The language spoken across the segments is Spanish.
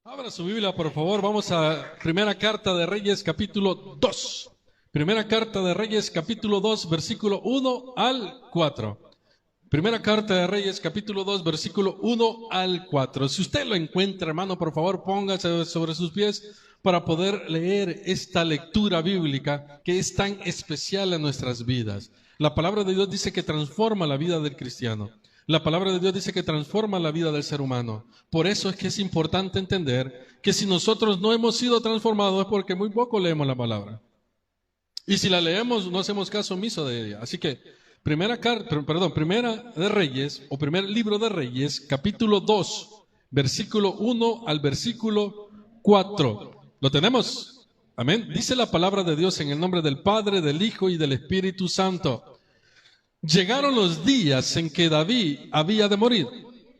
Abra su Biblia, por favor. Vamos a Primera Carta de Reyes, capítulo 2. Primera Carta de Reyes, capítulo 2, versículo 1 al 4. Primera Carta de Reyes, capítulo 2, versículo 1 al 4. Si usted lo encuentra, hermano, por favor, póngase sobre sus pies para poder leer esta lectura bíblica que es tan especial en nuestras vidas. La palabra de Dios dice que transforma la vida del cristiano. La palabra de Dios dice que transforma la vida del ser humano. Por eso es que es importante entender que si nosotros no hemos sido transformados es porque muy poco leemos la palabra. Y si la leemos no hacemos caso omiso de ella. Así que Primera de Reyes, o primer libro de Reyes, capítulo 2, versículo 1 al versículo 4. ¿Lo tenemos? Amén. Dice la palabra de Dios en el nombre del Padre, del Hijo y del Espíritu Santo. Llegaron los días en que David había de morir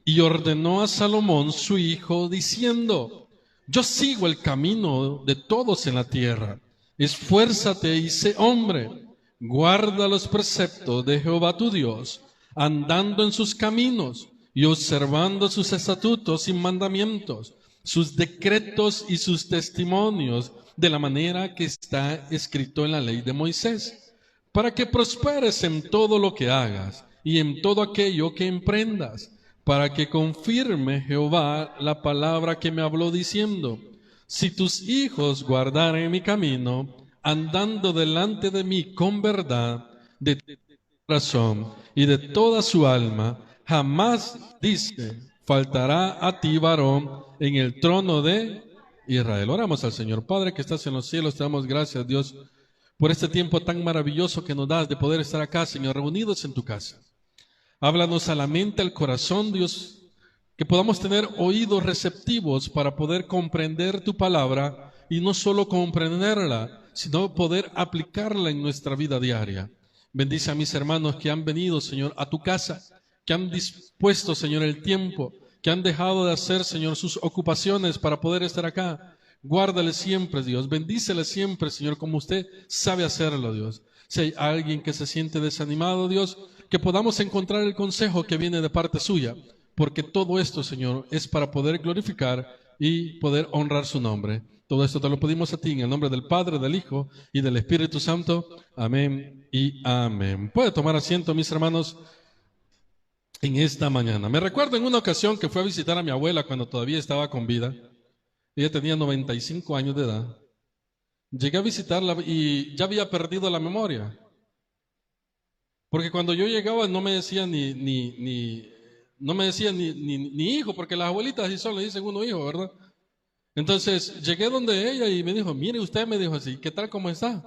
y ordenó a Salomón su hijo diciendo: yo sigo el camino de todos en la tierra. Esfuérzate y sé hombre. Guarda los preceptos de Jehová tu Dios, andando en sus caminos y observando sus estatutos y mandamientos, sus decretos y sus testimonios, de la manera que está escrito en la ley de Moisés, para que prosperes en todo lo que hagas y en todo aquello que emprendas, para que confirme Jehová la palabra que me habló diciendo: si tus hijos guardaren mi camino, andando delante de mí con verdad, de corazón y de toda su alma, jamás, dice, faltará a ti varón en el trono de Israel. Oramos al Señor. Padre que estás en los cielos, te damos gracias, Dios, por este tiempo tan maravilloso que nos das de poder estar acá, Señor, reunidos en tu casa. Háblanos a la mente, al corazón, Dios, que podamos tener oídos receptivos para poder comprender tu palabra y no solo comprenderla, sino poder aplicarla en nuestra vida diaria. Bendice a mis hermanos que han venido, Señor, a tu casa, que han dispuesto, Señor, el tiempo, que han dejado de hacer, Señor, sus ocupaciones para poder estar acá. Guárdale siempre, Dios. Bendícele siempre, Señor, como usted sabe hacerlo, Dios. Si hay alguien que se siente desanimado, Dios, que podamos encontrar el consejo que viene de parte suya, porque todo esto, Señor, es para poder glorificar y poder honrar su nombre. Todo esto te lo pedimos a ti en el nombre del Padre, del Hijo y del Espíritu Santo. Amén y amén. Puede tomar asiento, mis hermanos, en esta mañana. Me recuerdo en una ocasión que fui a visitar a mi abuela cuando todavía estaba con vida. Ella tenía 95 años de edad. Llegué a visitarla y ya había perdido la memoria. Porque cuando yo llegaba no me decía no me decía ni hijo, porque las abuelitas así solo le dicen uno hijo, ¿verdad? Entonces llegué donde ella y me dijo: mire usted, me dijo así, ¿qué tal, cómo está?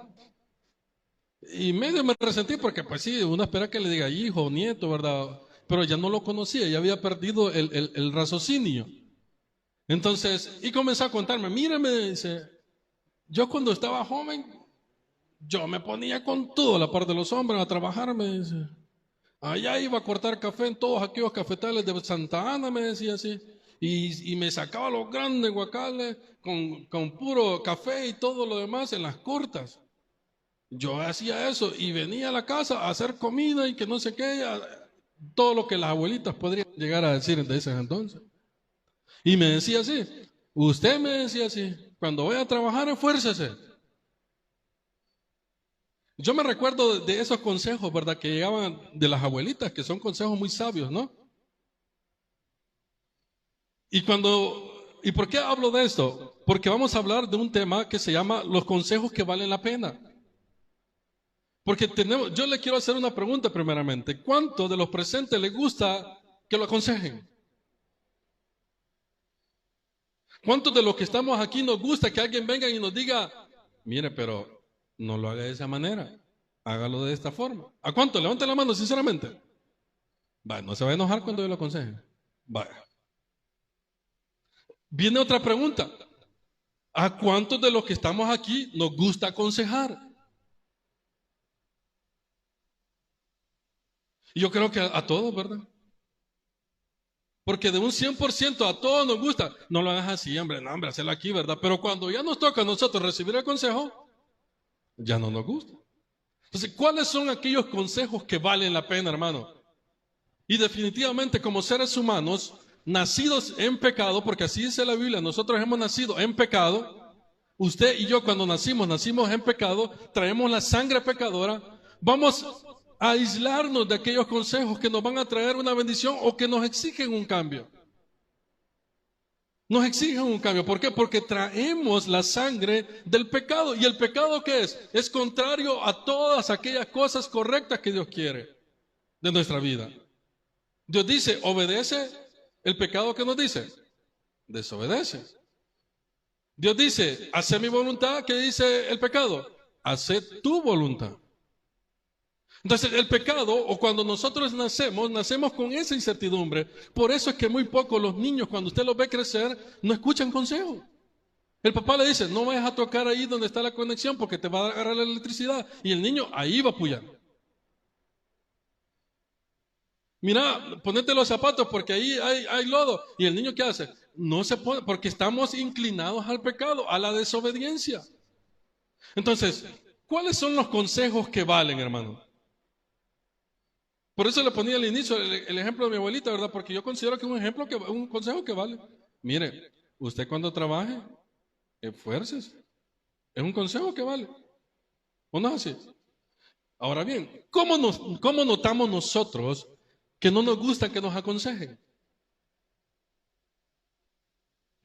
Y medio me resentí porque pues sí, uno espera que le diga hijo o nieto, ¿verdad? Pero ya no lo conocía, ya había perdido el raciocinio. Entonces, y comenzó a contarme: mire, me dice, yo cuando estaba joven, yo me ponía con todo, la parte de los hombres, a trabajar, me dice. Allá iba a cortar café en todos aquellos cafetales de Santa Ana, me decía así. Y me sacaba los grandes guacales con puro café y todo lo demás en las cortas. Yo hacía eso y venía a la casa a hacer comida y que no sé qué, todo lo que las abuelitas podrían llegar a decir desde ese entonces. Y me decía así, usted me decía así, cuando vaya a trabajar, esfuércese. Yo me recuerdo de esos consejos, ¿verdad?, que llegaban de las abuelitas, que son consejos muy sabios, ¿no? ¿Y por qué hablo de esto? Porque vamos a hablar de un tema que se llama los consejos que valen la pena. Porque yo le quiero hacer una pregunta primeramente. ¿Cuántos de los presentes les gusta que lo aconsejen? ¿Cuántos de los que estamos aquí nos gusta que alguien venga y nos diga: mire, pero no lo haga de esa manera, hágalo de esta forma? ¿A cuánto? Levanten la mano, sinceramente. Vaya, no se va a enojar cuando yo lo aconseje. Vaya. Viene otra pregunta. ¿A cuántos de los que estamos aquí nos gusta aconsejar? Y yo creo que a todos, ¿verdad? Porque de un 100% a todos nos gusta. No lo hagas así, hombre, no, hombre, hacerlo aquí, ¿verdad? Pero cuando ya nos toca a nosotros recibir el consejo, ya no nos gusta. Entonces, ¿cuáles son aquellos consejos que valen la pena, hermano? Y definitivamente, como seres humanos, nacidos en pecado, porque así dice la Biblia, nosotros hemos nacido en pecado. Usted y yo cuando nacimos en pecado, traemos la sangre pecadora. Vamos a aislarnos de aquellos consejos que nos van a traer una bendición o que nos exigen un cambio. Nos exigen un cambio. ¿Por qué? Porque traemos la sangre del pecado. ¿Y el pecado qué es? Es contrario a todas aquellas cosas correctas que Dios quiere de nuestra vida. Dios dice, obedece. ¿El pecado qué nos dice? Desobedece. Dios dice, hace mi voluntad. ¿Qué dice el pecado? Hace tu voluntad. Entonces el pecado, o cuando nosotros nacemos con esa incertidumbre. Por eso es que muy pocos los niños, cuando usted los ve crecer, no escuchan consejo. El papá le dice, no vayas a tocar ahí donde está la conexión porque te va a agarrar la electricidad. Y el niño ahí va a puyar. Mira, ponete los zapatos porque ahí hay lodo. ¿Y el niño qué hace? No se pone, porque estamos inclinados al pecado, a la desobediencia. Entonces, ¿cuáles son los consejos que valen, hermano? Por eso le ponía al inicio el ejemplo de mi abuelita, ¿verdad? Porque yo considero que es un consejo que vale. Mire, usted cuando trabaje, esfuércese. Es un consejo que vale. ¿O no es así? Ahora bien, ¿cómo notamos nosotros que no nos gusta que nos aconsejen?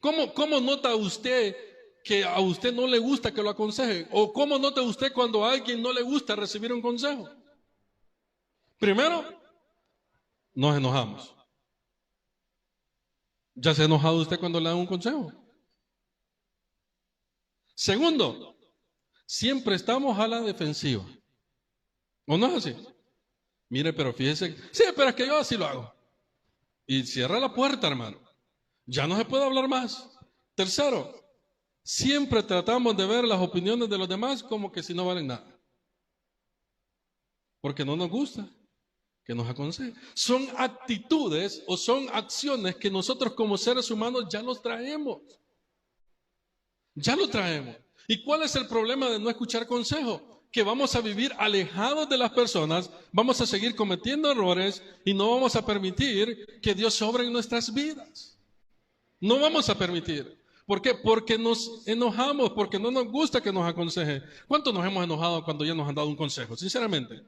¿Cómo nota usted que a usted no le gusta que lo aconsejen? ¿O cómo nota usted cuando a alguien no le gusta recibir un consejo? Primero, nos enojamos. ¿Ya se ha enojado usted cuando le dan un consejo? Segundo, siempre estamos a la defensiva. ¿O no es así? Mire, pero fíjese, sí, pero es que yo así lo hago. Y cierra la puerta, hermano. Ya no se puede hablar más. Tercero, siempre tratamos de ver las opiniones de los demás como que si no valen nada. Porque no nos gusta que nos aconsejen. Son actitudes o son acciones que nosotros como seres humanos ya los traemos. Ya lo traemos. ¿Y cuál es el problema de no escuchar consejo? Que vamos a vivir alejados de las personas, vamos a seguir cometiendo errores y no vamos a permitir que Dios obre en nuestras vidas. No vamos a permitir. ¿Por qué? Porque nos enojamos, porque no nos gusta que nos aconseje. ¿Cuánto nos hemos enojado cuando ya nos han dado un consejo? Sinceramente.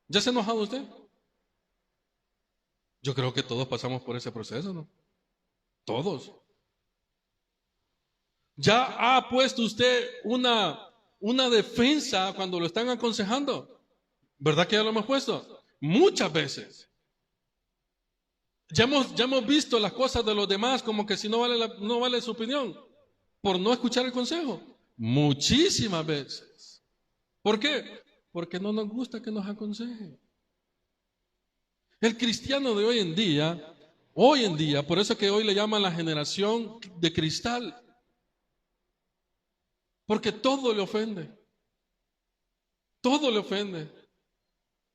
¿Ya se ha enojado usted? Yo creo que todos pasamos por ese proceso, ¿no? Todos. ¿Ya ha puesto usted una defensa cuando lo están aconsejando? ¿Verdad que ya lo hemos puesto? Muchas veces. Ya hemos visto las cosas de los demás como que si no vale su opinión por no escuchar el consejo. Muchísimas veces. ¿Por qué? Porque no nos gusta que nos aconsejen. El cristiano de hoy en día, por eso que hoy le llaman la generación de cristal. Porque todo le ofende. Todo le ofende.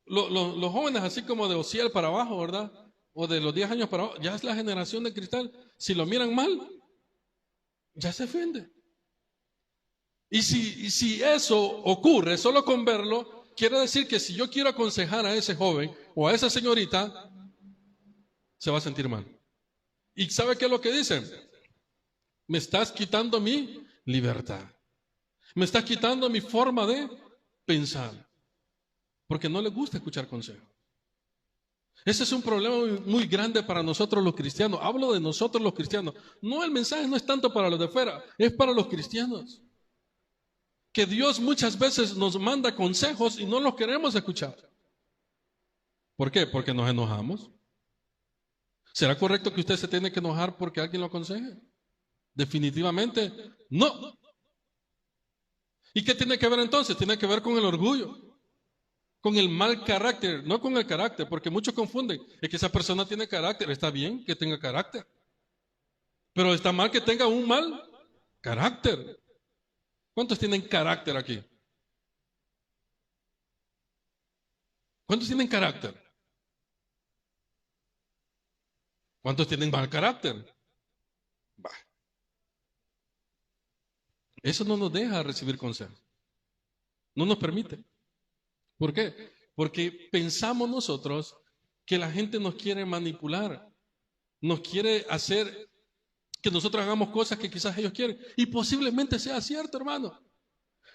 Los jóvenes así como de Ociel para abajo, ¿verdad? O de los 10 años para abajo, ya es la generación de cristal. Si lo miran mal, ya se ofende. Y si eso ocurre solo con verlo, quiere decir que si yo quiero aconsejar a ese joven o a esa señorita, se va a sentir mal. ¿Y sabe qué es lo que dicen? Me estás quitando mi libertad. Me estás quitando mi forma de pensar. Porque no les gusta escuchar consejos. Ese es un problema muy grande para nosotros los cristianos. Hablo de nosotros los cristianos. No, el mensaje no es tanto para los de fuera, es para los cristianos. Que Dios muchas veces nos manda consejos y no los queremos escuchar. ¿Por qué? Porque nos enojamos. ¿Será correcto que usted se tiene que enojar porque alguien lo aconseje? Definitivamente no. ¿Y qué tiene que ver entonces? Tiene que ver con el orgullo. Con el mal carácter, no con el carácter, porque muchos confunden. Es que esa persona tiene carácter, está bien que tenga carácter, pero está mal que tenga un mal carácter. ¿Cuántos tienen carácter aquí? ¿Cuántos tienen carácter? ¿Cuántos tienen mal carácter? Bah. Eso no nos deja recibir consejos. No nos permite. ¿Por qué? Porque pensamos nosotros que la gente nos quiere manipular. nos quiere hacer que nosotros hagamos cosas que quizás ellos quieren. Y posiblemente sea cierto, hermano.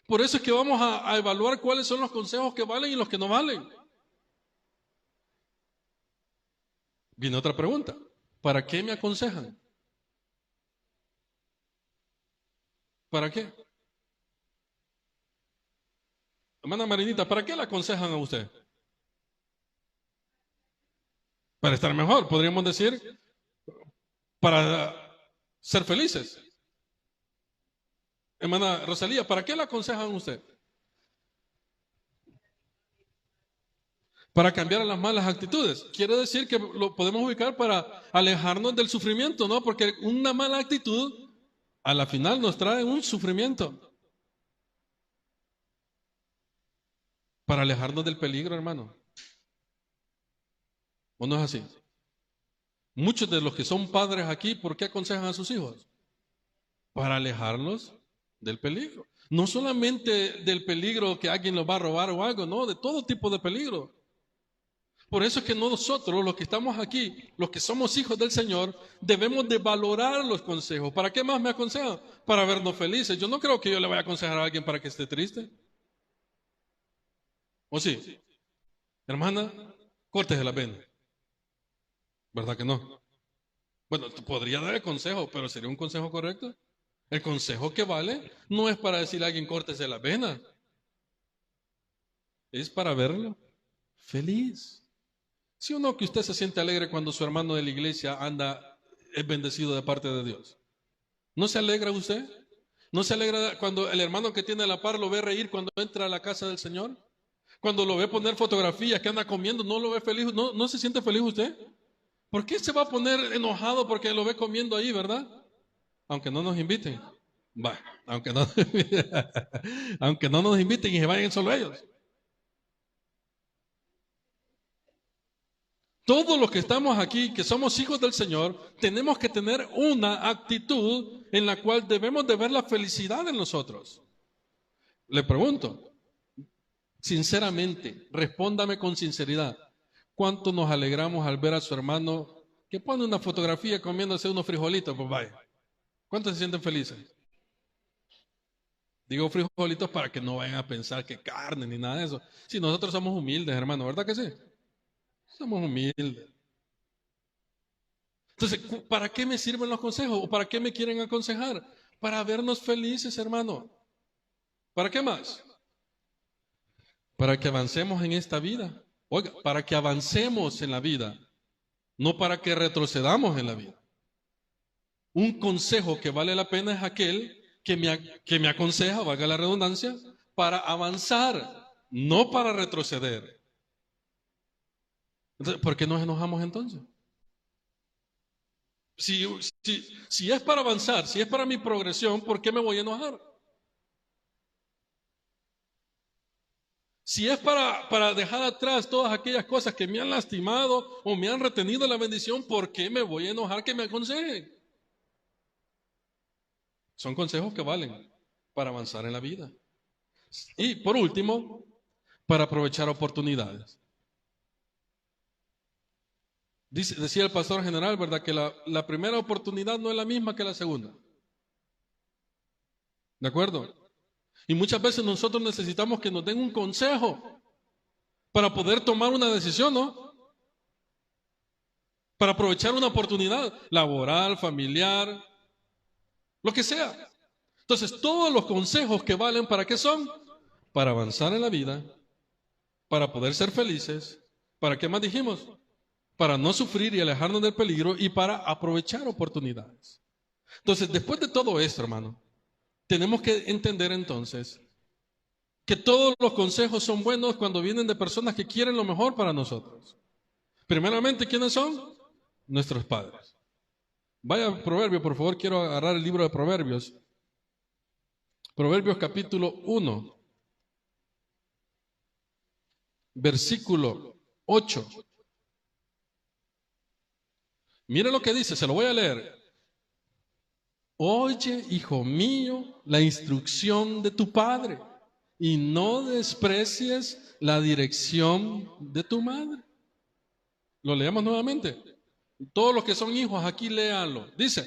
Por eso es que vamos a evaluar cuáles son los consejos que valen y los que no valen. Viene otra pregunta. ¿Para qué me aconsejan? ¿Para qué? Hermana Marinita, ¿para qué le aconsejan a usted? Para estar mejor, podríamos decir, para ser felices. Hermana Rosalía, ¿para qué le aconsejan a usted? Para cambiar las malas actitudes. Quiere decir que lo podemos ubicar para alejarnos del sufrimiento, ¿no? Porque una mala actitud a la final nos trae un sufrimiento. Para alejarnos del peligro, hermano. ¿O no es así? Muchos de los que son padres aquí, ¿por qué aconsejan a sus hijos? Para alejarlos del peligro. No solamente del peligro que alguien los va a robar o algo, no, de todo tipo de peligro. Por eso es que nosotros, los que estamos aquí, los que somos hijos del Señor, debemos de valorar los consejos. ¿Para qué más me aconsejan? Para vernos felices. Yo no creo que yo le vaya a aconsejar a alguien para que esté triste. ¿O sí? Hermana, córtese la pena. ¿Verdad que no? Bueno, podría dar el consejo, pero ¿sería un consejo correcto? El consejo que vale no es para decirle a alguien córtese la pena. Es para verlo feliz. ¿Sí o no que usted se siente alegre cuando su hermano de la iglesia es bendecido de parte de Dios? ¿No se alegra usted? ¿No se alegra cuando el hermano que tiene a la par lo ve reír cuando entra a la casa del Señor? Cuando lo ve poner fotografías que anda comiendo, ¿no lo ve feliz? ¿No se siente feliz usted? ¿Por qué se va a poner enojado porque lo ve comiendo ahí, verdad? Aunque no nos inviten. Va, aunque no nos inviten y se vayan solo ellos. Todos los que estamos aquí, que somos hijos del Señor, tenemos que tener una actitud en la cual debemos de ver la felicidad en nosotros. Le pregunto, sinceramente, respóndame con sinceridad, ¿cuánto nos alegramos al ver a su hermano que pone una fotografía comiéndose unos frijolitos? Pues vaya, ¿cuántos se sienten felices? Digo frijolitos para que no vayan a pensar que carne ni nada de eso. Si nosotros somos humildes, hermano, ¿verdad que sí? Somos humildes. Entonces, ¿para qué me sirven los consejos? ¿O para qué me quieren aconsejar? Para vernos felices, hermano. ¿Para qué más? Para que avancemos en esta vida. Oiga, para que avancemos en la vida, no para que retrocedamos en la vida. Un consejo que vale la pena es aquel que me aconseja, valga la redundancia, para avanzar, no para retroceder. Entonces, ¿por qué nos enojamos entonces? Si es para avanzar, si es para mi progresión, ¿por qué me voy a enojar? Si es para dejar atrás todas aquellas cosas que me han lastimado o me han retenido la bendición, ¿por qué me voy a enojar que me aconsejen? Son consejos que valen para avanzar en la vida. Y por último, para aprovechar oportunidades. Decía el pastor general, ¿verdad? Que la primera oportunidad no es la misma que la segunda. ¿De acuerdo? Y muchas veces nosotros necesitamos que nos den un consejo para poder tomar una decisión, ¿no? Para aprovechar una oportunidad laboral, familiar, lo que sea. Entonces, todos los consejos que valen, ¿para qué son? Para avanzar en la vida, para poder ser felices. ¿Para qué más dijimos? Para no sufrir y alejarnos del peligro y para aprovechar oportunidades. Entonces, después de todo esto, hermano, tenemos que entender entonces que todos los consejos son buenos cuando vienen de personas que quieren lo mejor para nosotros. Primeramente, ¿quiénes son? Nuestros padres. Vaya a Proverbios, por favor, quiero agarrar el libro de Proverbios. Proverbios capítulo 1, versículo 8. Mire lo que dice, se lo voy a leer. Oye, hijo mío, la instrucción de tu padre y no desprecies la dirección de tu madre. Lo leemos nuevamente. Todos los que son hijos, aquí léanlo. Dice,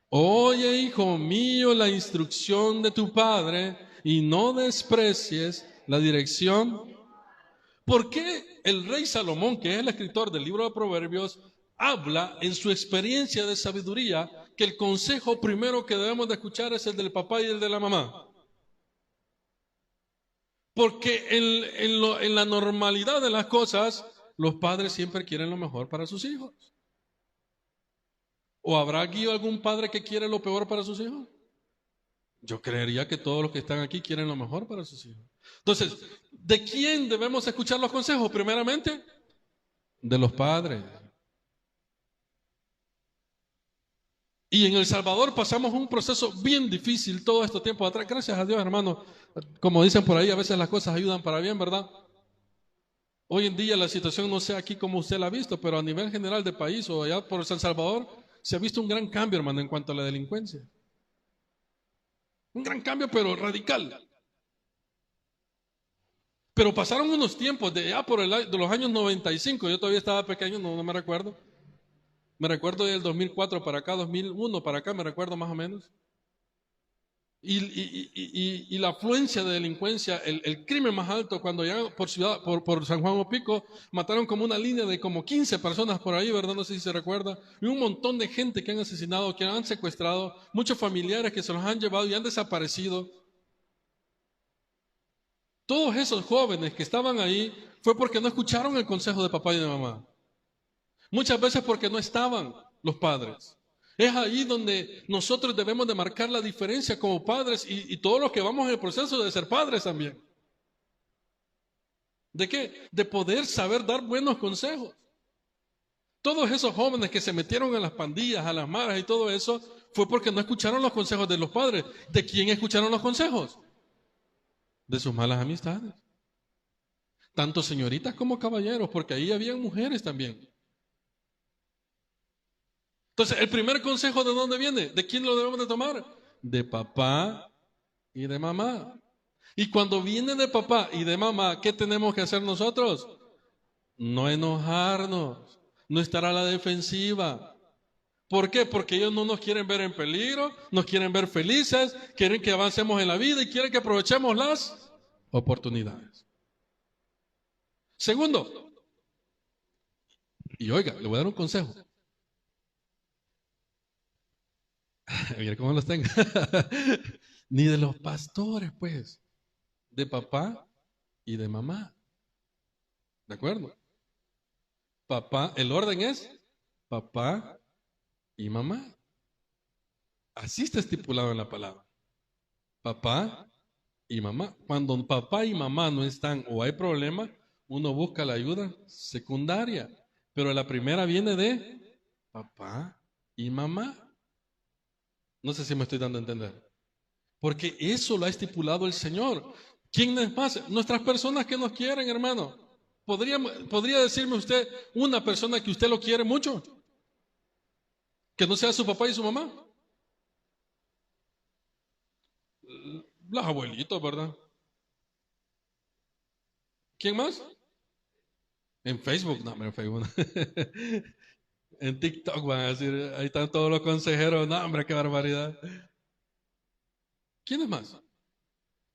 oye, hijo mío, la instrucción de tu padre y no desprecies la dirección. ¿Por qué el rey Salomón, que es el escritor del libro de Proverbios, habla en su experiencia de sabiduría que el consejo primero que debemos de escuchar es el del papá y el de la mamá? Porque en la normalidad de las cosas, los padres siempre quieren lo mejor para sus hijos. ¿O habrá aquí algún padre que quiere lo peor para sus hijos? Yo creería que todos los que están aquí quieren lo mejor para sus hijos. Entonces, ¿de quién debemos escuchar los consejos? Primeramente, de los padres. Y en El Salvador pasamos un proceso bien difícil todo este tiempo atrás. Gracias a Dios, hermano. Como dicen por ahí, a veces las cosas ayudan para bien, ¿verdad? Hoy en día la situación no sé aquí como usted la ha visto, pero a nivel general del país o allá por San Salvador, se ha visto un gran cambio, hermano, en cuanto a la delincuencia. Un gran cambio, pero radical. Pero pasaron unos tiempos de ya de los años 95, yo todavía estaba pequeño, no me recuerdo. Me recuerdo del 2004 para acá, 2001 para acá, me recuerdo más o menos. Y la afluencia de delincuencia, el crimen más alto, cuando ya por San Juan Opico, mataron como una línea de como 15 personas por ahí, ¿verdad? No sé si se recuerda. Y un montón de gente que han asesinado, que han secuestrado, muchos familiares que se los han llevado y han desaparecido. Todos esos jóvenes que estaban ahí fue porque no escucharon el consejo de papá y de mamá. Muchas veces porque no estaban los padres. Es ahí donde nosotros debemos de marcar la diferencia como padres y todos los que vamos en el proceso de ser padres también. ¿De qué? De poder saber dar buenos consejos. Todos esos jóvenes que se metieron en las pandillas, a las maras y todo eso, fue porque no escucharon los consejos de los padres. ¿De quién escucharon los consejos? De sus malas amistades. Tanto señoritas como caballeros, porque ahí habían mujeres también. Entonces, el primer consejo, ¿de dónde viene? ¿De quién lo debemos de tomar? De papá y de mamá. Y cuando viene de papá y de mamá, ¿qué tenemos que hacer nosotros? No enojarnos, no estar a la defensiva. ¿Por qué? Porque ellos no nos quieren ver en peligro, nos quieren ver felices, quieren que avancemos en la vida y quieren que aprovechemos las oportunidades. Segundo, y oiga, le voy a dar un consejo. Mira cómo los tengo. Ni de los pastores, pues. De papá y de mamá. ¿De acuerdo? Papá, el orden es papá y mamá. Así está estipulado en la palabra. Papá y mamá. Cuando papá y mamá no están o hay problema, uno busca la ayuda secundaria. Pero la primera viene de papá y mamá. No sé si me estoy dando a entender. Porque eso lo ha estipulado el Señor. ¿Quién es más? Nuestras personas que nos quieren, hermano. ¿Podría decirme usted una persona que usted lo quiere mucho? Que no sea su papá y su mamá. Los abuelitos, ¿verdad? ¿Quién más? En Facebook, no, en Facebook. En TikTok van a decir, ahí están todos los consejeros. No, hombre, qué barbaridad. ¿Quién es más?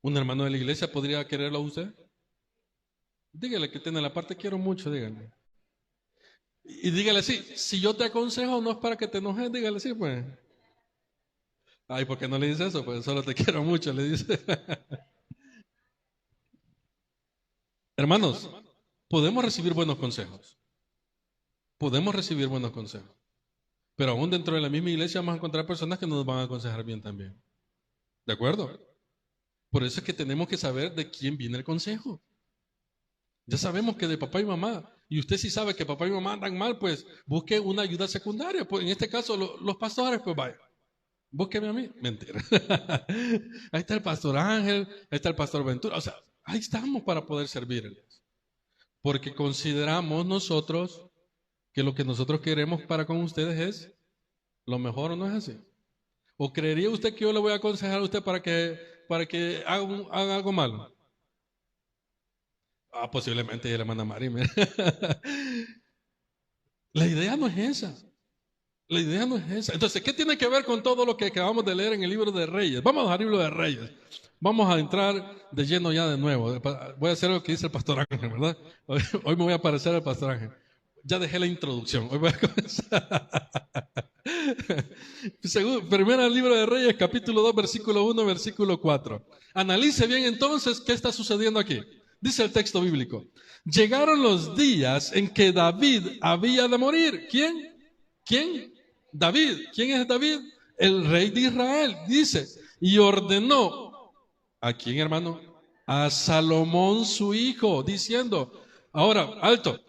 ¿Un hermano de la iglesia podría quererlo a usted? Dígale que tiene la parte quiero mucho, dígale. Y dígale así, si yo te aconsejo no es para que te enojes, dígale así, pues. Ay, ¿por qué no le dice eso? Pues solo te quiero mucho, le dice. Hermanos, podemos recibir buenos consejos. Podemos recibir buenos consejos. Pero aún dentro de la misma iglesia vamos a encontrar personas que nos van a aconsejar bien también. ¿De acuerdo? Por eso es que tenemos que saber de quién viene el consejo. Ya sabemos que de papá y mamá. Y usted si sabe que papá y mamá andan mal, pues busque una ayuda secundaria. Pues en este caso, los pastores, pues vaya. Búsqueme a mí. Mentira. Ahí está el pastor Ángel, ahí está el pastor Ventura. O sea, ahí estamos para poder servirles. Porque consideramos nosotros que lo que nosotros queremos para con ustedes es lo mejor, ¿o no es así? ¿O creería usted que yo le voy a aconsejar a usted para que haga algo malo? Posiblemente ella le manda a Mari. La idea no es esa. La idea no es esa. Entonces, ¿qué tiene que ver con todo lo que acabamos de leer en el libro de Reyes? Vamos al libro de Reyes. Vamos a entrar de lleno ya de nuevo. Voy a hacer lo que dice el pastor Ángel, ¿verdad? Hoy me voy a parecer al pastor Ángel. Ya dejé la introducción. Hoy voy a comenzar. Primero libro de Reyes, capítulo 2, versículo 1, versículo 4. Analice bien entonces qué está sucediendo aquí. Dice el texto bíblico. Llegaron los días en que David había de morir. ¿Quién? ¿Quién? David. ¿Quién es David? El rey de Israel. Dice, y ordenó, ¿a quién, hermano? A Salomón su hijo, diciendo, ahora, alto,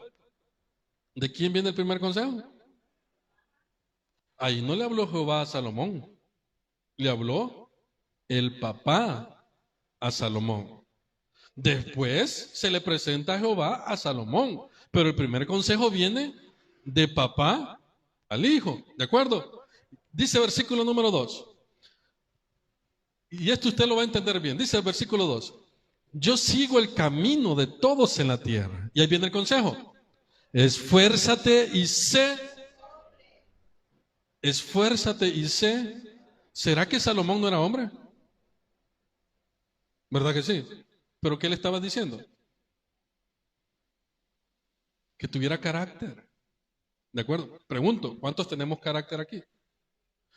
¿de quién viene el primer consejo? Ahí no le habló Jehová a Salomón, le habló el papá a Salomón. Después se le presenta a Jehová a Salomón, pero el primer consejo viene de papá al hijo, ¿de acuerdo? Dice versículo número 2, y esto usted lo va a entender bien, dice el versículo 2, yo sigo el camino de todos en la tierra, y ahí viene el consejo, esfuérzate y sé, ¿será que Salomón no era hombre? ¿Verdad que sí? ¿Pero qué le estaba diciendo? Que tuviera carácter. ¿De acuerdo? Pregunto, ¿cuántos tenemos carácter aquí?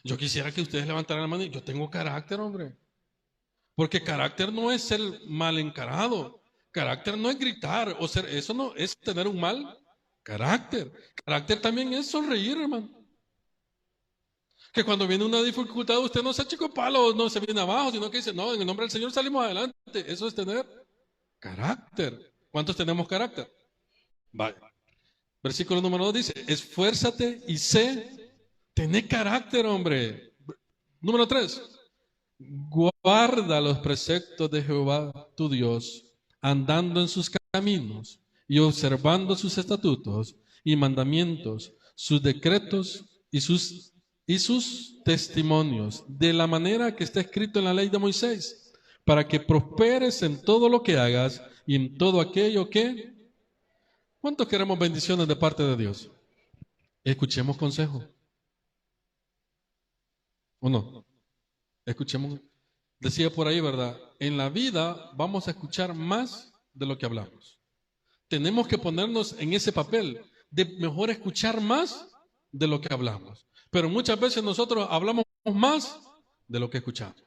Yo quisiera que ustedes levantaran la mano y yo tengo carácter, hombre. Porque carácter no es ser mal encarado. Carácter no es gritar o ser, eso no es tener un mal carácter. Carácter también es sonreír, hermano. Que cuando viene una dificultad usted no se chico palo, no se viene abajo, sino que dice, no, en el nombre del Señor salimos adelante. Eso es tener carácter. ¿Cuántos tenemos carácter? Vaya. Versículo número 2 dice, esfuérzate y sé, tené carácter, hombre. Número 3, guarda los preceptos de Jehová tu Dios, andando en sus caminos y observando sus estatutos y mandamientos, sus decretos y sus testimonios, de la manera que está escrito en la ley de Moisés, para que prosperes en todo lo que hagas y en todo aquello que... ¿Cuántos queremos bendiciones de parte de Dios? Escuchemos consejo. ¿O no? Escuchemos. Decía por ahí, ¿verdad? En la vida vamos a escuchar más de lo que hablamos. Tenemos que ponernos en ese papel de mejor escuchar más de lo que hablamos. Pero muchas veces nosotros hablamos más de lo que escuchamos.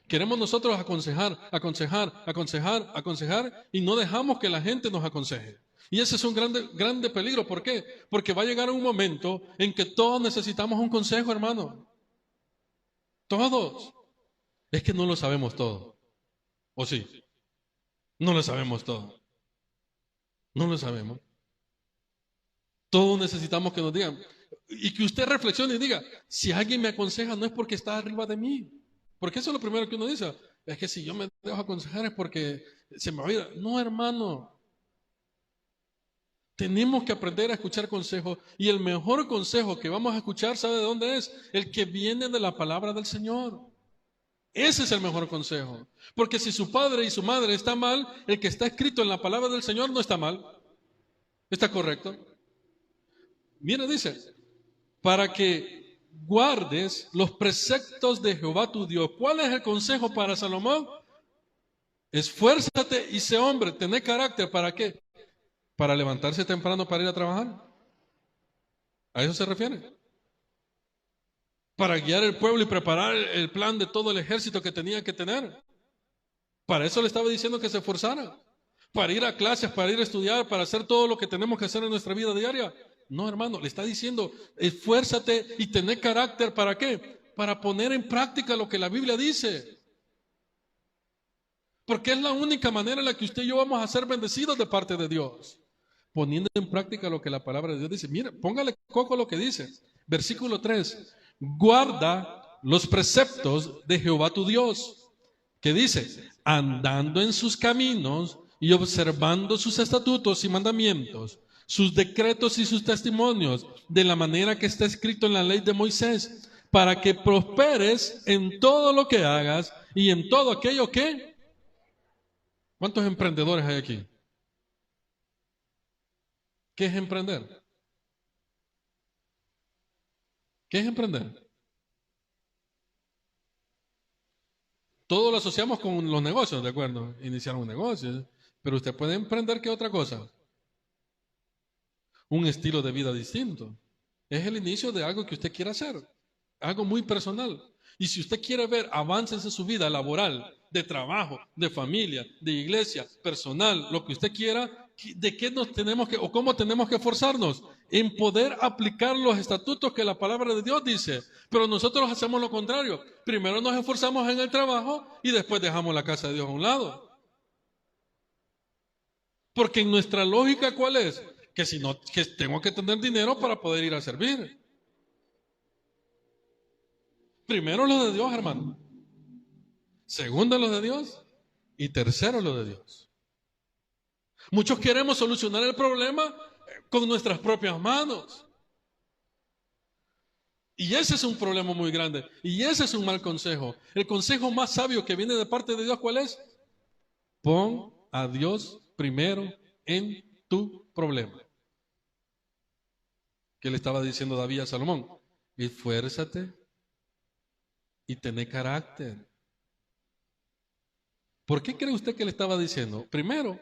Queremos nosotros aconsejar y no dejamos que la gente nos aconseje. Y ese es un grande peligro. ¿Por qué? Porque va a llegar un momento en que todos necesitamos un consejo, hermano. Todos. Es que no lo sabemos todo. ¿O sí? No lo sabemos todo. No lo sabemos. Todos necesitamos que nos digan. Y que usted reflexione y diga, si alguien me aconseja no es porque está arriba de mí. Porque eso es lo primero que uno dice. Es que si yo me dejo aconsejar es porque se me va a ir. No, hermano. Tenemos que aprender a escuchar consejos. Y el mejor consejo que vamos a escuchar, ¿sabe de dónde es? El que viene de la palabra del Señor. Ese es el mejor consejo. Porque si su padre y su madre están mal, el que está escrito en la palabra del Señor no está mal. ¿Está correcto? Mira, dice, para que guardes los preceptos de Jehová tu Dios. ¿Cuál es el consejo para Salomón? Esfuérzate y sé hombre, tené carácter. ¿Para qué? Para levantarse temprano para ir a trabajar. ¿A eso se refiere? Para guiar el pueblo y preparar el plan de todo el ejército que tenía que tener. Para eso le estaba diciendo que se esforzara. Para ir a clases, para ir a estudiar, para hacer todo lo que tenemos que hacer en nuestra vida diaria. No, hermano, le está diciendo, esfuérzate y tener carácter. ¿Para qué? Para poner en práctica lo que la Biblia dice. Porque es la única manera en la que usted y yo vamos a ser bendecidos de parte de Dios. Poniendo en práctica lo que la palabra de Dios dice. Mira, póngale coco a lo que dice. Versículo 3. Guarda los preceptos de Jehová tu Dios. ¿Qué dice? Andando en sus caminos y observando sus estatutos y mandamientos, sus decretos y sus testimonios, de la manera que está escrito en la ley de Moisés, para que prosperes en todo lo que hagas y en todo aquello que... ¿Cuántos emprendedores hay aquí? ¿Qué es emprender? ¿Qué es emprender? Todo lo asociamos con los negocios, ¿de acuerdo? Iniciar un negocio. Pero usted puede emprender, ¿qué otra cosa? Un estilo de vida distinto. Es el inicio de algo que usted quiera hacer, algo muy personal. Y si usted quiere ver avances en su vida laboral, de trabajo, de familia, de iglesia, personal, lo que usted quiera, ¿de qué nos tenemos que, o cómo tenemos que esforzarnos? En poder aplicar los estatutos que la palabra de Dios dice. Pero nosotros hacemos lo contrario. Primero nos esforzamos en el trabajo y después dejamos la casa de Dios a un lado. Porque en nuestra lógica, ¿cuál es? Que si no, que tengo que tener dinero para poder ir a servir. Primero lo de Dios, hermano. Segundo lo de Dios. Y tercero lo de Dios. Muchos queremos solucionar el problema con nuestras propias manos. Y ese es un problema muy grande. Y ese es un mal consejo. El consejo más sabio que viene de parte de Dios, ¿cuál es? Pon a Dios primero en tu problema. ¿Qué le estaba diciendo David a Salomón? Esfuérzate y tené carácter. ¿Por qué cree usted que le estaba diciendo? Primero,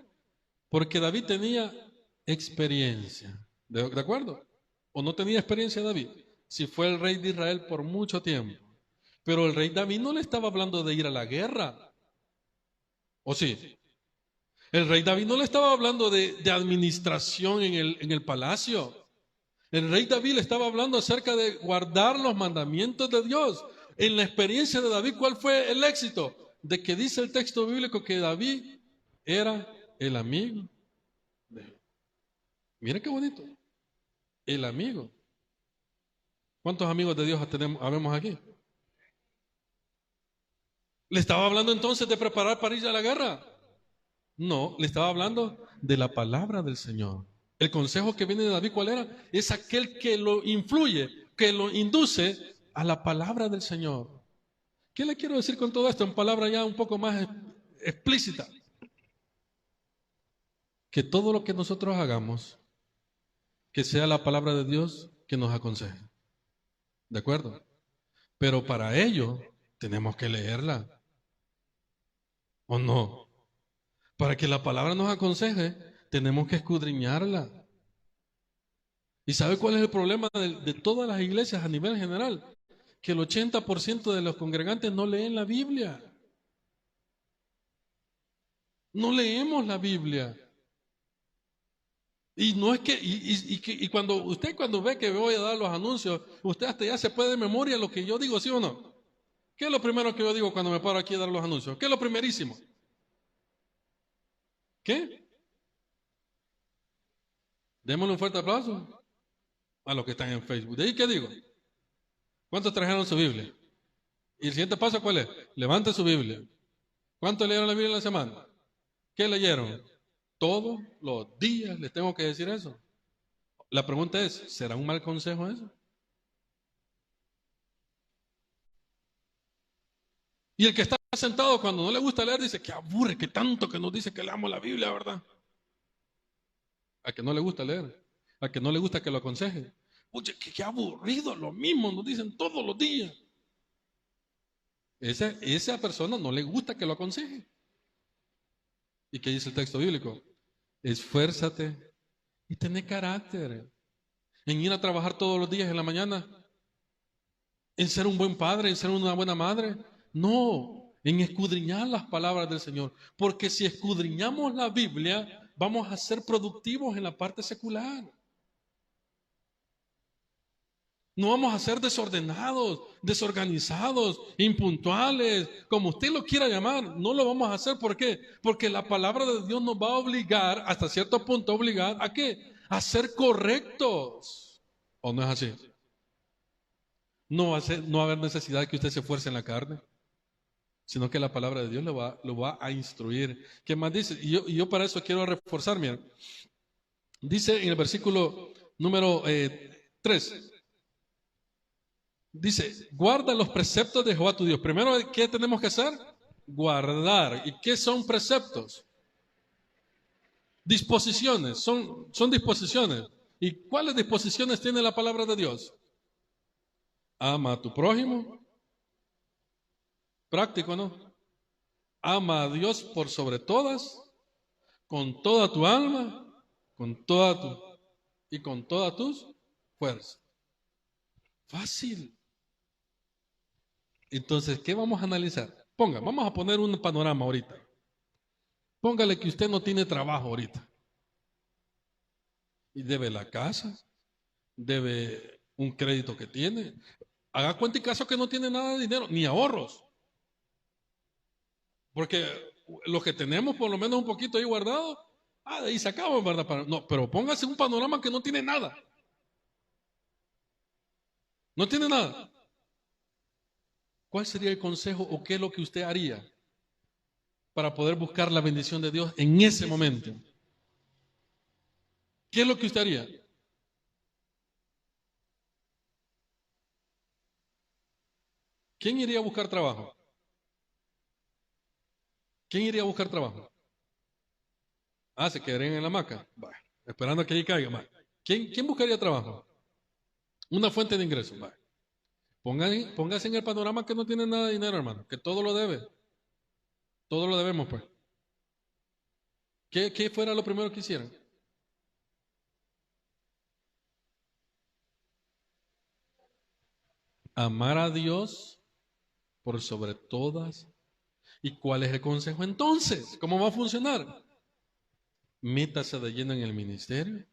porque David tenía experiencia. ¿De acuerdo? ¿O no tenía experiencia David? Si fue el rey de Israel por mucho tiempo. Pero el rey David no le estaba hablando de ir a la guerra. ¿O sí? El rey David no le estaba hablando de administración en el palacio. El rey David le estaba hablando acerca de guardar los mandamientos de Dios. En la experiencia de David, ¿cuál fue el éxito? De que dice el texto bíblico que David era el amigo de Dios. Mira qué bonito. El amigo. ¿Cuántos amigos de Dios habemos aquí? ¿Le estaba hablando entonces de preparar para ir a la guerra? No, le estaba hablando de la palabra del Señor. El consejo que viene de David, ¿cuál era? Es aquel que lo influye, que lo induce a la palabra del Señor. ¿Qué le quiero decir con todo esto? En palabra ya un poco más explícita. Que todo lo que nosotros hagamos, que sea la palabra de Dios que nos aconseje. ¿De acuerdo? Pero para ello tenemos que leerla. ¿O no? Para que la palabra nos aconseje, tenemos que escudriñarla. ¿Y sabe cuál es el problema de todas las iglesias a nivel general? Que el 80% de los congregantes no leen la Biblia. No leemos la Biblia. Y no es que, cuando usted ve que voy a dar los anuncios, usted hasta ya se puede de memoria lo que yo digo, ¿sí o no? ¿Qué es lo primero que yo digo cuando me paro aquí a dar los anuncios? ¿Qué es lo primerísimo? ¿Qué? Démosle un fuerte aplauso a los que están en Facebook. ¿De ahí qué digo? ¿Cuántos trajeron su Biblia? Y el siguiente paso, ¿cuál es? Levante su Biblia. ¿Cuántos leyeron la Biblia en la semana? ¿Qué leyeron? Todos los días les tengo que decir eso. La pregunta es, ¿será un mal consejo eso? Y el que está sentado cuando no le gusta leer dice, que aburre, que tanto que nos dice que leamos la Biblia, ¿verdad? A que no le gusta leer, a que no le gusta que lo aconseje. Oye, que aburrido, lo mismo nos dicen todos los días. Esa persona no le gusta que lo aconseje. ¿Y qué dice el texto bíblico? Esfuérzate y ten carácter en ir a trabajar todos los días en la mañana, en ser un buen padre, en ser una buena madre. No, en escudriñar las palabras del Señor. Porque si escudriñamos la Biblia, vamos a ser productivos en la parte secular. No vamos a ser desordenados, desorganizados, impuntuales, como usted lo quiera llamar. No lo vamos a hacer. ¿Por qué? Porque la palabra de Dios nos va a obligar, hasta cierto punto obligar, ¿a qué? A ser correctos. ¿O no es así? No va a haber necesidad de que usted se esfuerce en la carne, sino que la palabra de Dios lo va a instruir. ¿Qué más dice? Y yo para eso quiero reforzar, miren. Dice en el versículo número 3. Dice, guarda los preceptos de Jehová tu Dios. Primero, ¿qué tenemos que hacer? Guardar. ¿Y qué son preceptos? Disposiciones. Son disposiciones. ¿Y cuáles disposiciones tiene la palabra de Dios? Ama a tu prójimo. Práctico, ¿no? Ama a Dios por sobre todas, con toda tu alma, con toda tu y con todas tus fuerzas. Fácil. Entonces, ¿qué vamos a analizar? Vamos a poner un panorama ahorita. Póngale que usted no tiene trabajo ahorita. Y debe la casa, debe un crédito que tiene. Haga cuenta y caso que no tiene nada de dinero, ni ahorros. Porque los que tenemos por lo menos un poquito ahí guardado, de ahí sacamos, ¿verdad? No, pero póngase un panorama que no tiene nada. No tiene nada. ¿Cuál sería el consejo o qué es lo que usted haría para poder buscar la bendición de Dios en ese momento? ¿Qué es lo que usted haría? ¿Quién iría a buscar trabajo? ¿Quién iría a buscar trabajo? Se quedarían en la hamaca. Vale. Esperando a que ahí caiga. Vale. ¿Quién buscaría trabajo? Una fuente de ingresos. Vale. Póngase en el panorama que no tiene nada de dinero, hermano. Que todo lo debe. Todo lo debemos, pues. ¿Qué fuera lo primero que hicieran? Amar a Dios por sobre todas. ¿Y cuál es el consejo entonces? ¿Cómo va a funcionar? Métase de lleno en el ministerio,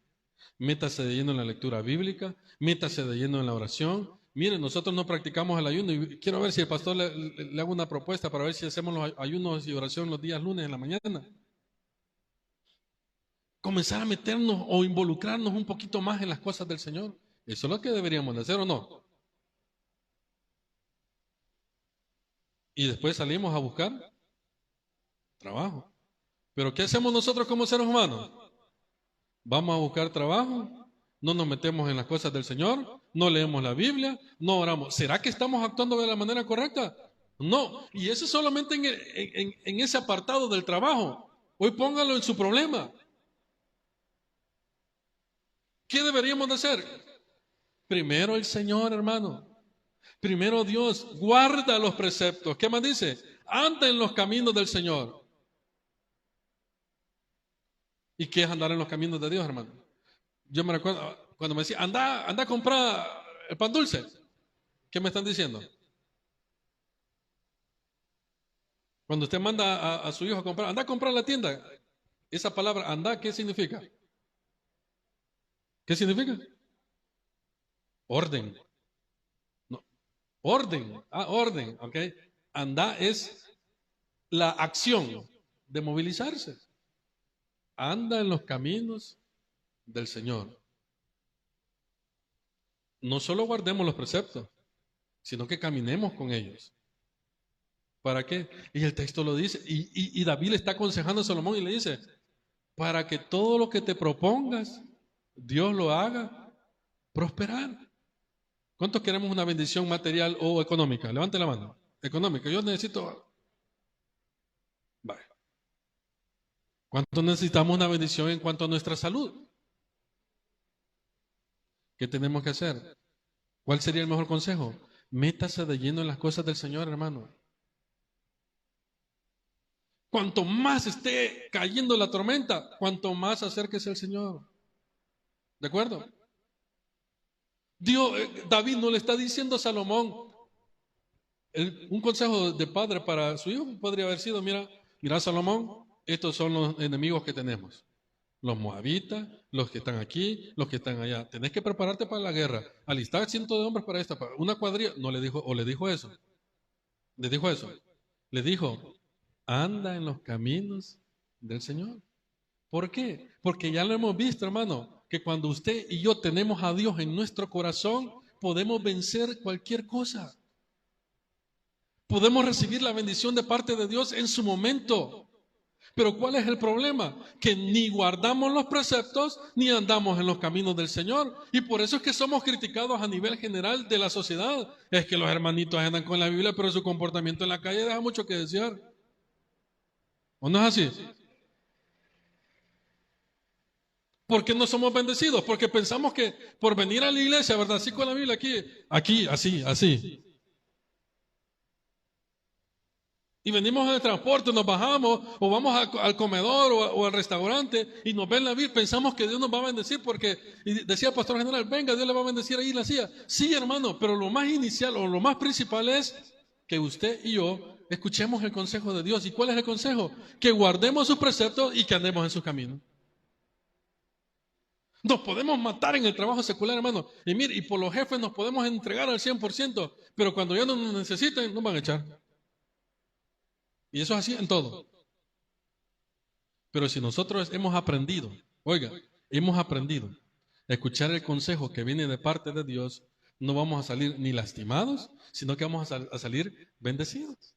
métase de lleno en la lectura bíblica, métase de lleno en la oración. Miren, nosotros no practicamos el ayuno y quiero ver si el pastor le hago una propuesta para ver si hacemos los ayunos y oración los días lunes en la mañana. Comenzar a meternos o involucrarnos un poquito más en las cosas del Señor. Eso es lo que deberíamos de hacer, ¿o no? Y después salimos a buscar trabajo. Pero ¿qué hacemos nosotros como seres humanos? Vamos a buscar trabajo, no nos metemos en las cosas del Señor, no leemos la Biblia, no oramos. ¿Será que estamos actuando de la manera correcta? No. Y eso solamente en ese apartado del trabajo. Hoy póngalo en su problema. ¿Qué deberíamos de hacer? Primero el Señor, hermano. Primero Dios. Guarda los preceptos. ¿Qué más dice? Anda en los caminos del Señor. ¿Y qué es andar en los caminos de Dios, hermano? Yo me recuerdo cuando me decía, anda a comprar el pan dulce. ¿Qué me están diciendo? Cuando usted manda a su hijo a comprar, anda a comprar la tienda. Esa palabra, anda, ¿qué significa? ¿Qué significa? Orden. No, orden. Orden, ¿ok? Anda es la acción de movilizarse. Anda en los caminos del Señor. No solo guardemos los preceptos, sino que caminemos con ellos. ¿Para qué? Y el texto lo dice. Y David le está aconsejando a Salomón y le dice, para que todo lo que te propongas, Dios lo haga prosperar. ¿Cuántos queremos una bendición material o económica? Levante la mano. Económica. Yo necesito. Vale. ¿Cuánto necesitamos una bendición en cuanto a nuestra salud? ¿Qué tenemos que hacer? ¿Cuál sería el mejor consejo? Métase de lleno en las cosas del Señor, hermano. Cuanto más esté cayendo la tormenta, cuanto más acérquese al Señor. ¿De acuerdo? David no le está diciendo a Salomón, un consejo de padre para su hijo podría haber sido, mira Salomón, estos son los enemigos que tenemos. Los moabitas, los que están aquí, los que están allá. Tenés que prepararte para la guerra. Alistar 100 de hombres para una cuadrilla. No le dijo, o le dijo eso. Le dijo eso. Le dijo, anda en los caminos del Señor. ¿Por qué? Porque ya lo hemos visto, hermano, que cuando usted y yo tenemos a Dios en nuestro corazón, podemos vencer cualquier cosa. Podemos recibir la bendición de parte de Dios en su momento. Pero ¿cuál es el problema? Que ni guardamos los preceptos ni andamos en los caminos del Señor. Y por eso es que somos criticados a nivel general de la sociedad. Es que los hermanitos andan con la Biblia, pero su comportamiento en la calle deja mucho que desear. ¿O no es así? ¿Por qué no somos bendecidos? Porque pensamos que por venir a la iglesia, ¿verdad? Así con la Biblia aquí, así. Y venimos en el transporte, nos bajamos, o vamos al comedor o al restaurante y nos ven la Biblia, pensamos que Dios nos va a bendecir porque, y decía el pastor general, venga, Dios le va a bendecir ahí en la silla. Sí, hermano, pero lo más inicial o lo más principal es que usted y yo escuchemos el consejo de Dios. ¿Y cuál es el consejo? Que guardemos sus preceptos y que andemos en sus caminos. Nos podemos matar en el trabajo secular, hermano. Y mire, y por los jefes nos podemos entregar al 100%, pero cuando ya no nos necesiten, nos van a echar. Y eso es así en todo. Pero si nosotros hemos aprendido, oiga, hemos aprendido a escuchar el consejo que viene de parte de Dios, no vamos a salir ni lastimados, sino que vamos a salir bendecidos.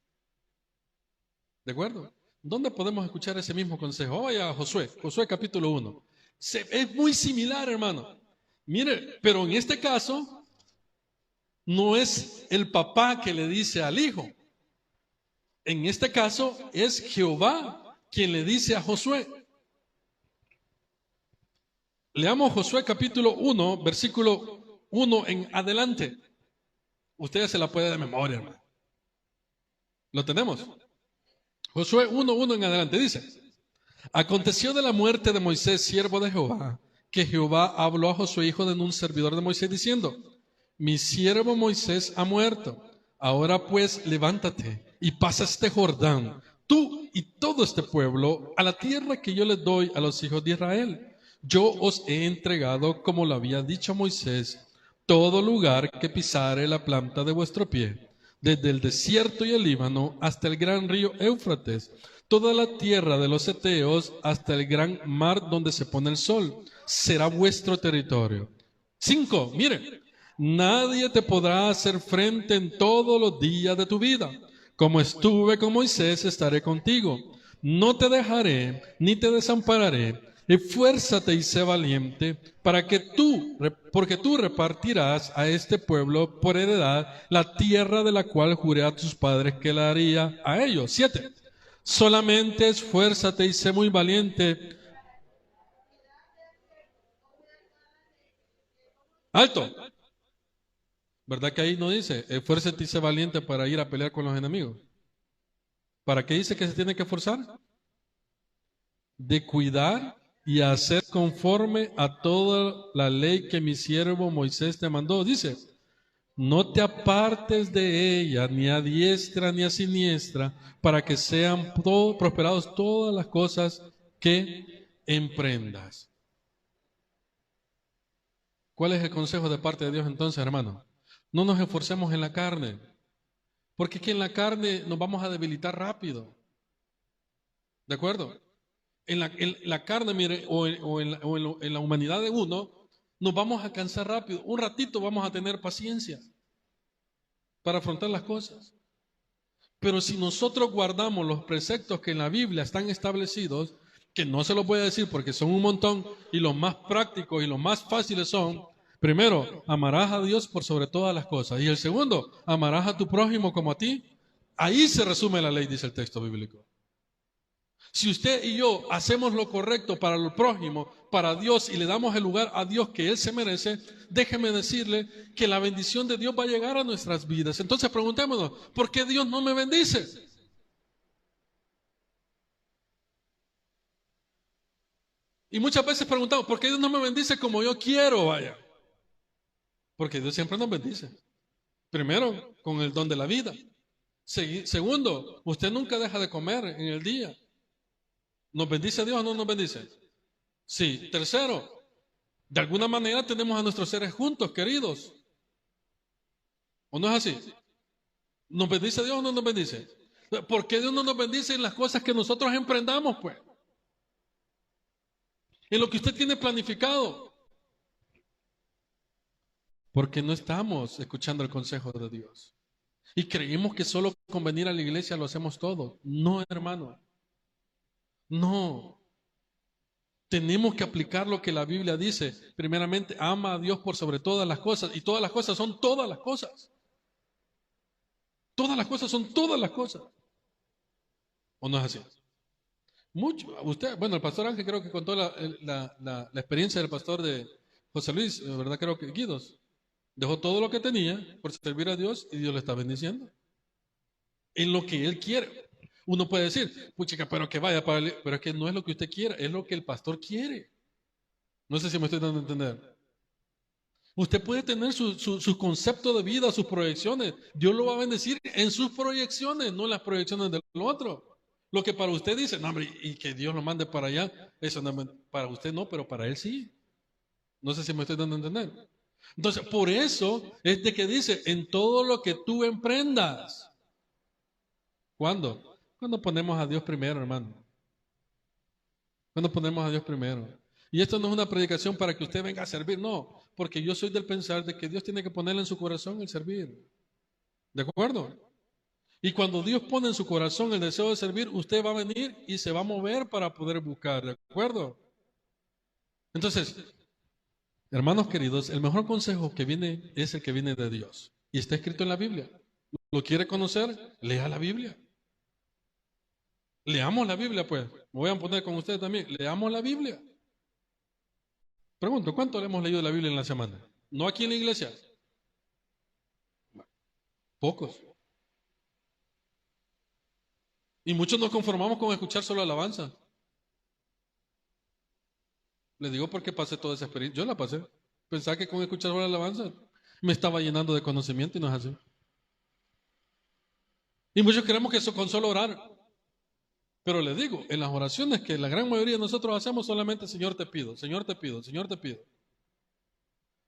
¿De acuerdo? ¿Dónde podemos escuchar ese mismo consejo? Vaya a Josué capítulo 1. Es muy similar, hermano. Mire, pero en este caso, no es el papá que le dice al hijo. En este caso, es Jehová quien le dice a Josué. Leamos Josué capítulo 1, versículo 1 en adelante. Usted se la puede de memoria, hermano. ¿Lo tenemos? Josué 1:1 en adelante dice: Aconteció de la muerte de Moisés, siervo de Jehová, que Jehová habló a Josué, hijo de Nun, servidor de Moisés, diciendo: Mi siervo Moisés ha muerto. Ahora pues levántate y pasa este Jordán, tú y todo este pueblo, a la tierra que yo les doy a los hijos de Israel. Yo os he entregado, como lo había dicho Moisés, todo lugar que pisare la planta de vuestro pie, desde el desierto y el Líbano hasta el gran río Éufrates, toda la tierra de los heteos hasta el gran mar donde se pone el sol, será vuestro territorio. 5, mire, nadie te podrá hacer frente en todos los días de tu vida. Como estuve con Moisés, estaré contigo. No te dejaré ni te desampararé. Esfuérzate y sé valiente, porque tú repartirás a este pueblo por heredad la tierra de la cual juré a tus padres que la haría a ellos. 7. Solamente esfuérzate y sé muy valiente. Alto. ¿Verdad que ahí no dice, esfuérzate y sé valiente para ir a pelear con los enemigos? ¿Para qué dice que se tiene que esforzar? De cuidar y hacer conforme a toda la ley que mi siervo Moisés te mandó. Dice, no te apartes de ella, ni a diestra ni a siniestra, para que sean prosperados todas las cosas que emprendas. ¿Cuál es el consejo de parte de Dios entonces, hermano? No nos esforcemos en la carne, porque aquí en la carne nos vamos a debilitar rápido. ¿De acuerdo? En la carne, mire, en la humanidad de uno, nos vamos a cansar rápido. Un ratito vamos a tener paciencia para afrontar las cosas. Pero si nosotros guardamos los preceptos que en la Biblia están establecidos, que no se los voy a decir porque son un montón, y los más prácticos y los más fáciles son, primero, amarás a Dios por sobre todas las cosas. Y el segundo, amarás a tu prójimo como a ti. Ahí se resume la ley, dice el texto bíblico. Si usted y yo hacemos lo correcto para el prójimo, para Dios, y le damos el lugar a Dios que Él se merece, déjeme decirle que la bendición de Dios va a llegar a nuestras vidas. Entonces preguntémonos, ¿por qué Dios no me bendice? Y muchas veces preguntamos, ¿por qué Dios no me bendice como yo quiero? Vaya. Porque Dios siempre nos bendice. Primero, con el don de la vida. Segundo, usted nunca deja de comer en el día. ¿Nos bendice Dios o no nos bendice? Sí. Tercero, de alguna manera tenemos a nuestros seres juntos, queridos. ¿O no es así? ¿Nos bendice Dios o no nos bendice? ¿Por qué Dios no nos bendice en las cosas que nosotros emprendamos, pues? En lo que usted tiene planificado. Porque no estamos escuchando el consejo de Dios. Y creemos que solo con venir a la iglesia lo hacemos todo. No, hermano. No. Tenemos que aplicar lo que la Biblia dice. Primeramente, ama a Dios por sobre todas las cosas. Y todas las cosas son todas las cosas. Todas las cosas son todas las cosas. ¿O no es así? Mucho. Usted, bueno, el pastor Ángel creo que contó la experiencia del pastor de José Luis, ¿verdad? Creo que Guidos. Dejó todo lo que tenía por servir a Dios y Dios le está bendiciendo. En lo que Él quiere. Uno puede decir, puchica, pero que vaya para pero es que no es lo que usted quiera, es lo que el pastor quiere. No sé si me estoy dando a entender. Usted puede tener su concepto de vida, sus proyecciones. Dios lo va a bendecir en sus proyecciones, no en las proyecciones del otro. Lo que para usted dice, no, hombre, y que Dios lo mande para allá, eso no, para usted no, pero para Él sí. No sé si me estoy dando a entender. Entonces, por eso es de que dice, en todo lo que tú emprendas. ¿Cuándo? Cuando ponemos a Dios primero, hermano. Cuando ponemos a Dios primero. Y esto no es una predicación para que usted venga a servir, no, porque yo soy del pensar de que Dios tiene que ponerle en su corazón el servir. ¿De acuerdo? Y cuando Dios pone en su corazón el deseo de servir, usted va a venir y se va a mover para poder buscar, ¿de acuerdo? Entonces, hermanos queridos, el mejor consejo que viene es el que viene de Dios. Y está escrito en la Biblia. ¿Lo quiere conocer? Lea la Biblia. Leamos la Biblia, pues. Me voy a poner con ustedes también. Leamos la Biblia. Pregunto, ¿cuánto le hemos leído la Biblia en la semana? No aquí en la iglesia. Pocos. Y muchos nos conformamos con escuchar solo alabanza. Le digo porque pasé toda esa experiencia. Yo la pasé. Pensaba que con escuchar solo alabanza me estaba llenando de conocimiento y no es así. Y muchos creemos que eso con solo orar. Pero le digo, en las oraciones que la gran mayoría de nosotros hacemos solamente Señor te pido, Señor te pido, Señor te pido.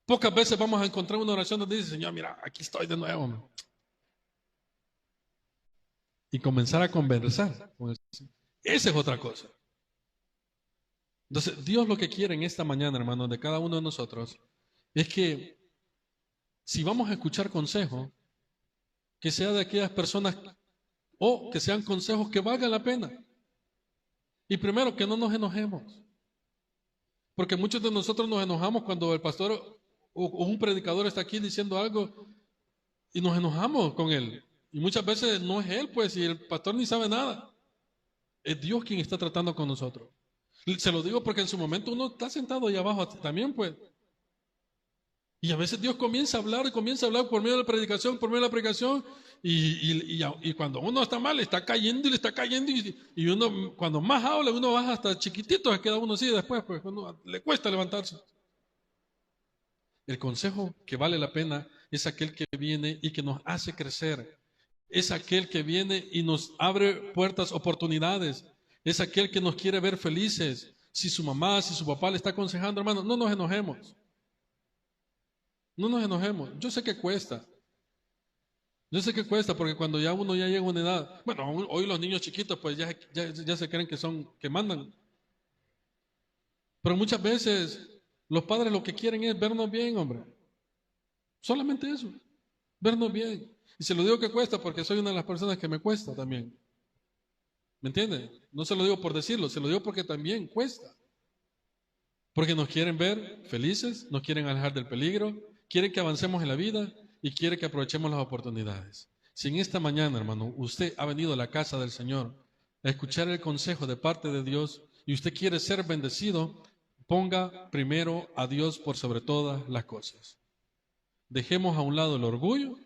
Pocas veces vamos a encontrar una oración donde dice, Señor, mira, aquí estoy de nuevo. Y comenzar a conversar con el Señor. Esa es otra cosa. Entonces, Dios lo que quiere en esta mañana, hermano, de cada uno de nosotros, es que si vamos a escuchar consejos, que sea de aquellas personas o que sean consejos que valgan la pena. Y primero, que no nos enojemos. Porque muchos de nosotros nos enojamos cuando el pastor o un predicador está aquí diciendo algo y nos enojamos con él. Y muchas veces no es él, pues, y el pastor ni sabe nada. Es Dios quien está tratando con nosotros. Se lo digo porque en su momento uno está sentado ahí abajo también, pues. Y a veces Dios comienza a hablar por medio de la predicación, por medio de la predicación, y cuando uno está mal, está cayendo y le está cayendo, y uno, cuando más habla, uno baja hasta chiquitito, se queda uno así después, pues uno, le cuesta levantarse. El consejo que vale la pena es aquel que viene y que nos hace crecer, es aquel que viene y nos abre puertas, oportunidades, es aquel que nos quiere ver felices. Si su mamá, si su papá le está aconsejando, hermano, no nos enojemos. No nos enojemos. Yo sé que cuesta. Yo sé que cuesta porque cuando ya uno ya llega a una edad, bueno, hoy los niños chiquitos pues ya se creen que mandan. Pero muchas veces los padres lo que quieren es vernos bien, hombre. Solamente eso, vernos bien. Y se lo digo que cuesta porque soy una de las personas que me cuesta también. ¿Me entiende? No se lo digo por decirlo, se lo digo porque también cuesta. Porque nos quieren ver felices, nos quieren alejar del peligro, quieren que avancemos en la vida y quieren que aprovechemos las oportunidades. Si en esta mañana, hermano, usted ha venido a la casa del Señor a escuchar el consejo de parte de Dios y usted quiere ser bendecido, ponga primero a Dios por sobre todas las cosas. Dejemos a un lado el orgullo,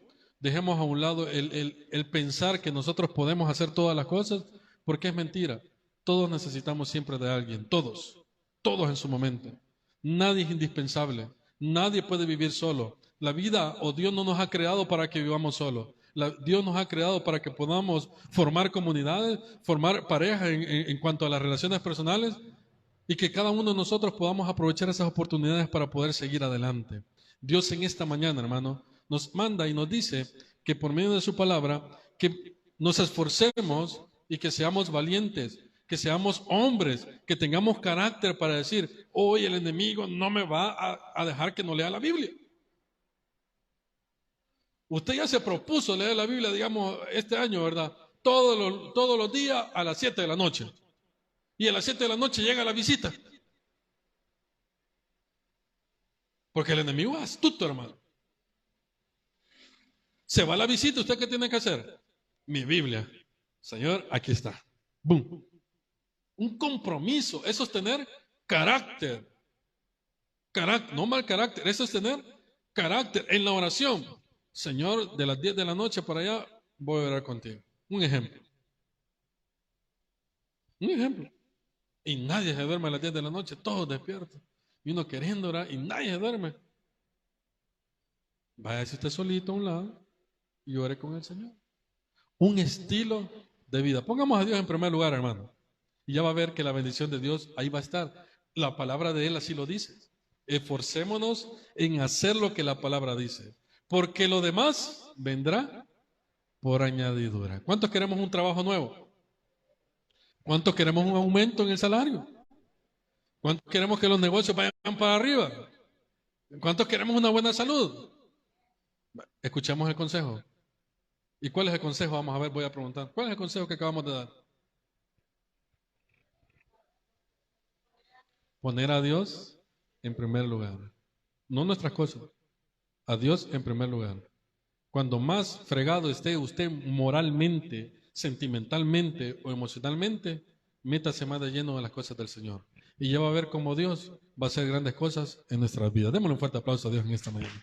dejemos a un lado el pensar que nosotros podemos hacer todas las cosas, porque es mentira. Todos necesitamos siempre de alguien, todos en su momento. Nadie es indispensable, nadie puede vivir solo. La vida o Dios no nos ha creado para que vivamos solos. Dios nos ha creado para que podamos formar comunidades, formar parejas en cuanto a las relaciones personales y que cada uno de nosotros podamos aprovechar esas oportunidades para poder seguir adelante. Dios en esta mañana, hermano, nos manda y nos dice que por medio de su palabra, que nos esforcemos y que seamos valientes, que seamos hombres, que tengamos carácter para decir, hoy el enemigo no me va a dejar que no lea la Biblia. Usted ya se propuso leer la Biblia, digamos, este año, ¿verdad? Todos los días a las 7 de la noche. Y a las 7 de la noche llega la visita. Porque el enemigo es astuto, hermano. Se va a la visita, ¿usted qué tiene que hacer? Mi Biblia. Señor, aquí está. ¡Bum! Un compromiso. Eso es tener carácter. No mal carácter. Eso es tener carácter en la oración. Señor, de las 10 de la noche para allá voy a orar contigo. Un ejemplo. Un ejemplo. Y nadie se duerme a las 10 de la noche, todos despiertos. Y uno queriendo orar y nadie se duerme. Váyase usted solito a un lado y ore con el Señor. Un estilo de vida. Pongamos a Dios en primer lugar, hermano. Y ya va a ver que la bendición de Dios ahí va a estar. La palabra de Él así lo dice. Esforcémonos en hacer lo que la palabra dice. Porque lo demás vendrá por añadidura. ¿Cuántos queremos un trabajo nuevo? ¿Cuántos queremos un aumento en el salario? ¿Cuántos queremos que los negocios vayan para arriba? ¿Cuántos queremos una buena salud? Escuchemos el consejo. ¿Y cuál es el consejo? Vamos a ver, voy a preguntar. ¿Cuál es el consejo que acabamos de dar? Poner a Dios en primer lugar. No nuestras cosas. A Dios en primer lugar. Cuando más fregado esté usted moralmente, sentimentalmente o emocionalmente, métase más de lleno en las cosas del Señor. Y ya va a ver cómo Dios va a hacer grandes cosas en nuestras vidas. Démosle un fuerte aplauso a Dios en esta mañana.